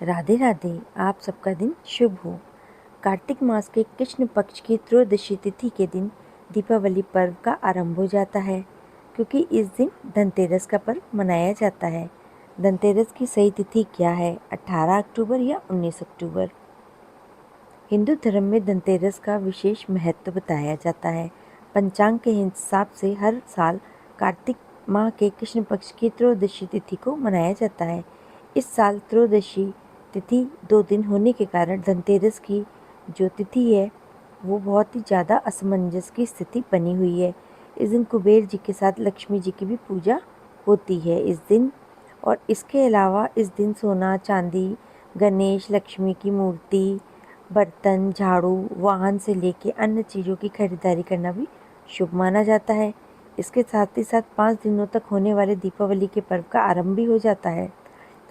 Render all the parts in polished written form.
राधे राधे। आप सबका दिन शुभ हो। कार्तिक मास के कृष्ण पक्ष की त्रयोदशी तिथि के दिन दीपावली पर्व का आरंभ हो जाता है, क्योंकि इस दिन धनतेरस का पर्व मनाया जाता है। धनतेरस की सही तिथि क्या है? 18 अक्टूबर या 19 अक्टूबर? हिंदू धर्म में धनतेरस का विशेष महत्व बताया जाता है। पंचांग के हिसाब से हर साल कार्तिक माह के कृष्ण पक्ष की त्रयोदशी तिथि को मनाया जाता है। इस साल त्रयोदशी तिथि 2 दिन होने के कारण धनतेरस की जो तिथि है वो बहुत ही ज़्यादा असमंजस की स्थिति बनी हुई है। इस दिन कुबेर जी के साथ लक्ष्मी जी की भी पूजा होती है इस दिन। और इसके अलावा इस दिन सोना, चांदी, गणेश, लक्ष्मी की मूर्ति, बर्तन, झाड़ू, वाहन से लेके अन्य चीज़ों की खरीदारी करना भी शुभ माना जाता है। इसके साथ ही साथ 5 दिनों तक होने वाले दीपावली के पर्व का आरंभ भी हो जाता है।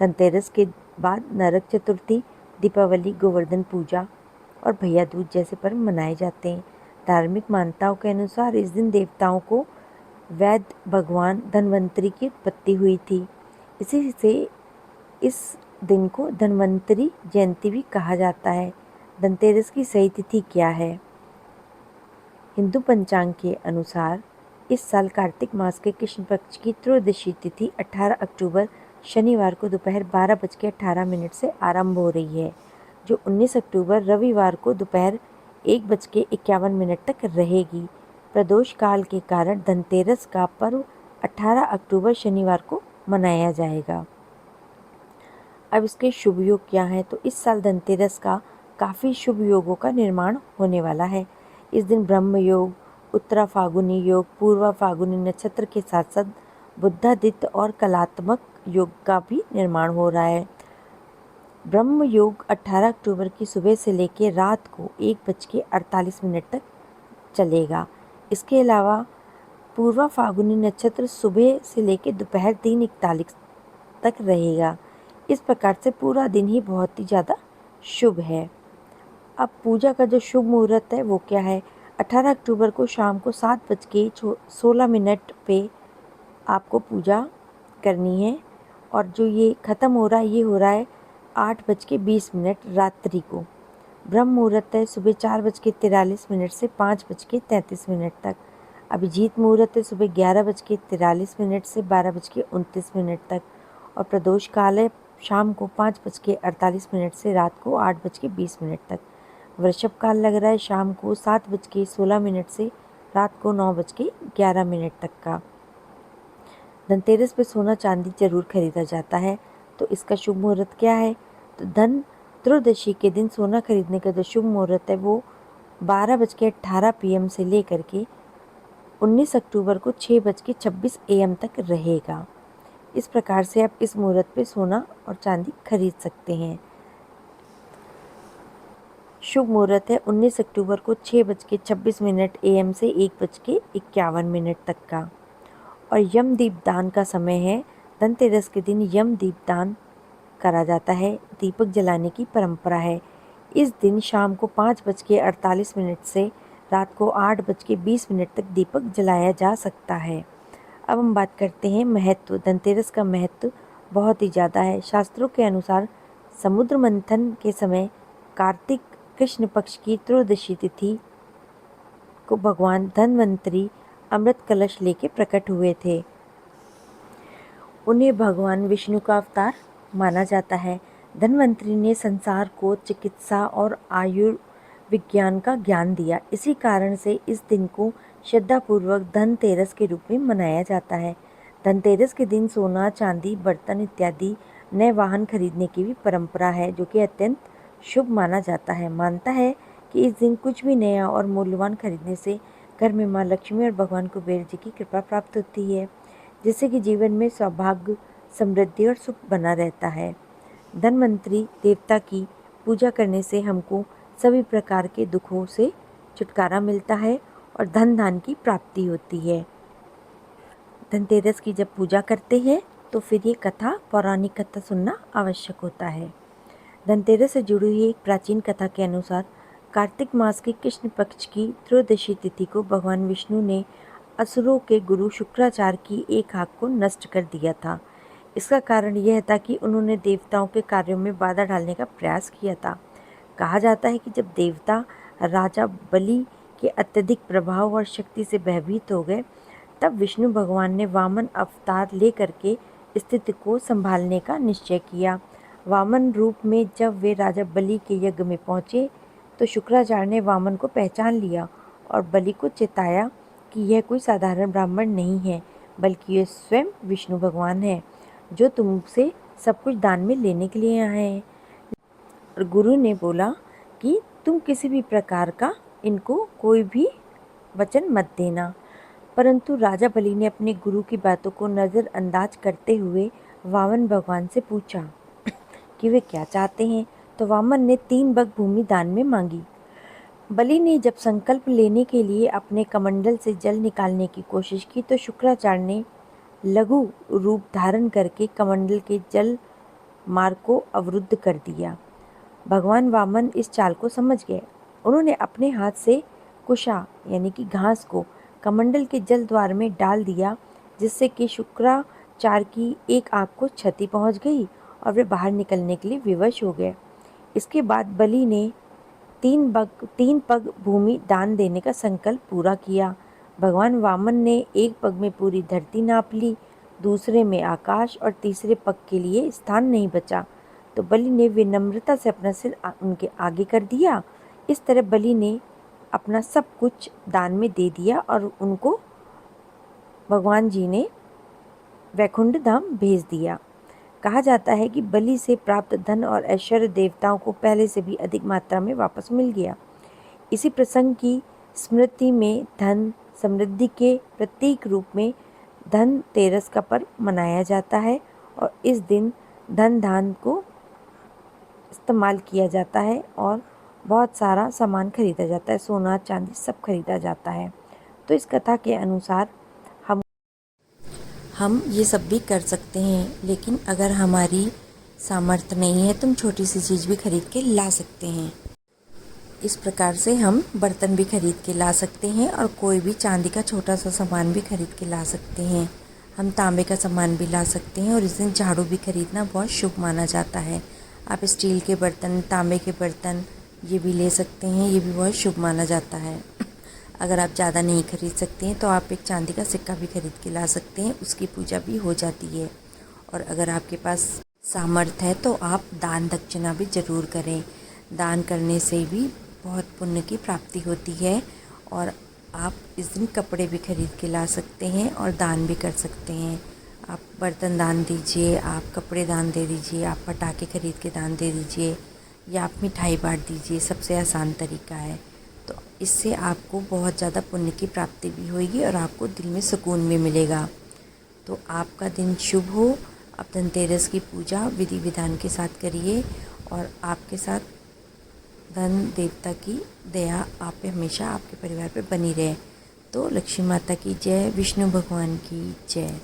धनतेरस के बाद नरक चतुर्थी, दीपावली, गोवर्धन पूजा और भैया दूज जैसे पर्व मनाए जाते हैं। धार्मिक मान्यताओं के अनुसार इस दिन देवताओं को वैद्य भगवान धन्वंतरी की उत्पत्ति हुई थी। इसी से इस दिन को धन्वंतरी जयंती भी कहा जाता है। धनतेरस की सही तिथि क्या है? हिंदू पंचांग के अनुसार इस साल कार्तिक मास के कृष्ण पक्ष की त्रयोदशी तिथि 18 अक्टूबर शनिवार को दोपहर 12:18 से आरंभ हो रही है, जो 19 अक्टूबर रविवार को दोपहर 1:51 तक रहेगी। प्रदोष काल के कारण धनतेरस का पर्व 18 अक्टूबर शनिवार को मनाया जाएगा। अब इसके शुभ योग क्या हैं? तो इस साल धनतेरस का काफ़ी शुभ योगों का निर्माण होने वाला है। इस दिन ब्रह्म योग, उत्तरा फागुनी योग, पूर्वा फागुनी नक्षत्र के साथ साथ बुद्धादित्य और कलात्मक योग का भी निर्माण हो रहा है। ब्रह्म योग 18 अक्टूबर की सुबह से लेकर रात को 1:48 तक चलेगा। इसके अलावा पूर्वा फागुनी नक्षत्र सुबह से लेकर दोपहर 3:41 तक रहेगा। इस प्रकार से पूरा दिन ही बहुत ही ज़्यादा शुभ है। अब पूजा का जो शुभ मुहूर्त है वो क्या है? 18 अक्टूबर को शाम को 7:16 पे आपको पूजा करनी है, और जो ये ख़त्म हो रहा है ये हो रहा है 8:20 रात्रि को। ब्रह्म मुहूर्त है सुबह 4:43 से 5:33 तक। अभिजीत मुहूर्त है सुबह 11:43 से 12:29 तक। और प्रदोष काल है शाम को 5:48 से रात को 8:20 तक। वृषभ काल लग रहा है शाम को 7:16 से रात को 9:11 तक का। धनतेरस पे सोना चांदी जरूर खरीदा जाता है। तो इसका शुभ मुहूर्त क्या है? तो धन त्रयोदशी के दिन सोना खरीदने का जो शुभ मुहूर्त है वो 12:18 PM से लेकर के 19 अक्टूबर को 6:26 AM तक रहेगा। इस प्रकार से आप इस मुहूर्त पे सोना और चांदी खरीद सकते हैं। शुभ मुहूर्त है 19 अक्टूबर को 6:26 AM से 1:51 तक का। और यम दीपदान का समय है। धनतेरस के दिन यम दीपदान करा जाता है। दीपक जलाने की परंपरा है। इस दिन शाम को 5:48 से रात को 8:20 तक दीपक जलाया जा सकता है। अब हम बात करते हैं महत्व। धनतेरस का महत्व बहुत ही ज़्यादा है। शास्त्रों के अनुसार समुद्र मंथन के समय कार्तिक कृष्ण पक्ष की त्रयोदशी तिथि को भगवान धन्वंतरी अमृत कलश लेके प्रकट हुए थे। उन्हें भगवान विष्णु का अवतार माना जाता है। धन्वंतरी ने संसार को चिकित्सा और आयुर्विज्ञान का ज्ञान दिया। इसी कारण से इस दिन को श्रद्धापूर्वक धनतेरस के रूप में मनाया जाता है। धनतेरस के दिन सोना, चांदी, बर्तन इत्यादि नए वाहन खरीदने की भी परंपरा है, जो कि अत्यंत शुभ माना जाता है। मानता है कि इस दिन कुछ भी नया और मूल्यवान खरीदने से घर में माँ लक्ष्मी और भगवान कुबेर जी की कृपा प्राप्त होती है, जिससे कि जीवन में सौभाग्य, समृद्धि और सुख बना रहता है। धन्वंतरी देवता की पूजा करने से हमको सभी प्रकार के दुखों से छुटकारा मिलता है और धन धान की प्राप्ति होती है। धनतेरस की जब पूजा करते हैं तो फिर ये कथा, पौराणिक कथा सुनना आवश्यक होता है। धनतेरस से जुड़ी हुई एक प्राचीन कथा के अनुसार कार्तिक मास के कृष्ण पक्ष की त्रयोदशी तिथि को भगवान विष्णु ने असुरों के गुरु शुक्राचार्य की एक आँख को नष्ट कर दिया था। इसका कारण यह था कि उन्होंने देवताओं के कार्यों में बाधा डालने का प्रयास किया था। कहा जाता है कि जब देवता राजा बलि के अत्यधिक प्रभाव और शक्ति से भयभीत हो गए, तब विष्णु भगवान ने वामन अवतार लेकर के स्थिति को संभालने का निश्चय किया। वामन रूप में जब वे राजा बलि के यज्ञ में पहुँचे तो शुक्राचार्य ने वामन को पहचान लिया और बलि को चेताया कि यह कोई साधारण ब्राह्मण नहीं है, बल्कि यह स्वयं विष्णु भगवान है, जो तुमसे सब कुछ दान में लेने के लिए आए हैं। और गुरु ने बोला कि तुम किसी भी प्रकार का इनको कोई भी वचन मत देना। परंतु राजा बलि ने अपने गुरु की बातों को नज़रअंदाज करते हुए वामन भगवान से पूछा कि वे क्या चाहते हैं। तो वामन ने 3 बग भूमि दान में मांगी। बलि ने जब संकल्प लेने के लिए अपने कमंडल से जल निकालने की कोशिश की तो शुक्राचार्य ने लघु रूप धारण करके कमंडल के जल मार्ग को अवरुद्ध कर दिया। भगवान वामन इस चाल को समझ गए। उन्होंने अपने हाथ से कुशा यानी कि घास को कमंडल के जल द्वार में डाल दिया, जिससे कि शुक्राचार्य की एक आँख को क्षति पहुंच गई और वे बाहर निकलने के लिए विवश हो गए। इसके बाद बलि ने 3 पग भूमि दान देने का संकल्प पूरा किया। भगवान वामन ने एक पग में पूरी धरती नाप ली, दूसरे में आकाश और तीसरे पग के लिए स्थान नहीं बचा, तो बलि ने विनम्रता से अपना सिर उनके आगे कर दिया। इस तरह बलि ने अपना सब कुछ दान में दे दिया और उनको भगवान जी ने वैकुंठ धाम भेज दिया। कहा जाता है कि बलि से प्राप्त धन और ऐश्वर्य देवताओं को पहले से भी अधिक मात्रा में वापस मिल गया। इसी प्रसंग की स्मृति में धन समृद्धि के प्रतीक रूप में धनतेरस का पर्व मनाया जाता है और इस दिन धन धान को इस्तेमाल किया जाता है और बहुत सारा सामान खरीदा जाता है, सोना चांदी सब खरीदा जाता है। तो इस कथा के अनुसार हम ये सब भी कर सकते हैं, लेकिन अगर हमारी सामर्थ्य नहीं है तो हम छोटी सी चीज़ भी खरीद के ला सकते हैं। इस प्रकार से हम बर्तन भी खरीद के ला सकते हैं और कोई भी चांदी का छोटा सा सामान भी खरीद के ला सकते हैं। हम तांबे का सामान भी ला सकते हैं और इस दिन झाड़ू भी खरीदना बहुत शुभ माना जाता है। आप स्टील के बर्तन, तांबे के बर्तन ये भी ले सकते हैं, ये भी बहुत शुभ माना जाता है। अगर आप ज़्यादा नहीं खरीद सकते हैं तो आप एक चांदी का सिक्का भी खरीद के ला सकते हैं, उसकी पूजा भी हो जाती है। और अगर आपके पास सामर्थ्य है तो आप दान दक्षिणा भी ज़रूर करें। दान करने से भी बहुत पुण्य की प्राप्ति होती है। और आप इस दिन कपड़े भी खरीद के ला सकते हैं और दान भी कर सकते हैं। आप बर्तन दान दीजिए, आप कपड़े दान दे दीजिए, आप पटाखे खरीद के दान दे दीजिए या आप मिठाई बांट दीजिए, सबसे आसान तरीका है। तो इससे आपको बहुत ज़्यादा पुण्य की प्राप्ति भी होगी और आपको दिल में सुकून भी मिलेगा। तो आपका दिन शुभ हो। आप धनतेरस की पूजा विधि विधान के साथ करिए और आपके साथ धन देवता की दया आप पे हमेशा आपके परिवार पे बनी रहे। तो लक्ष्मी माता की जय, विष्णु भगवान की जय।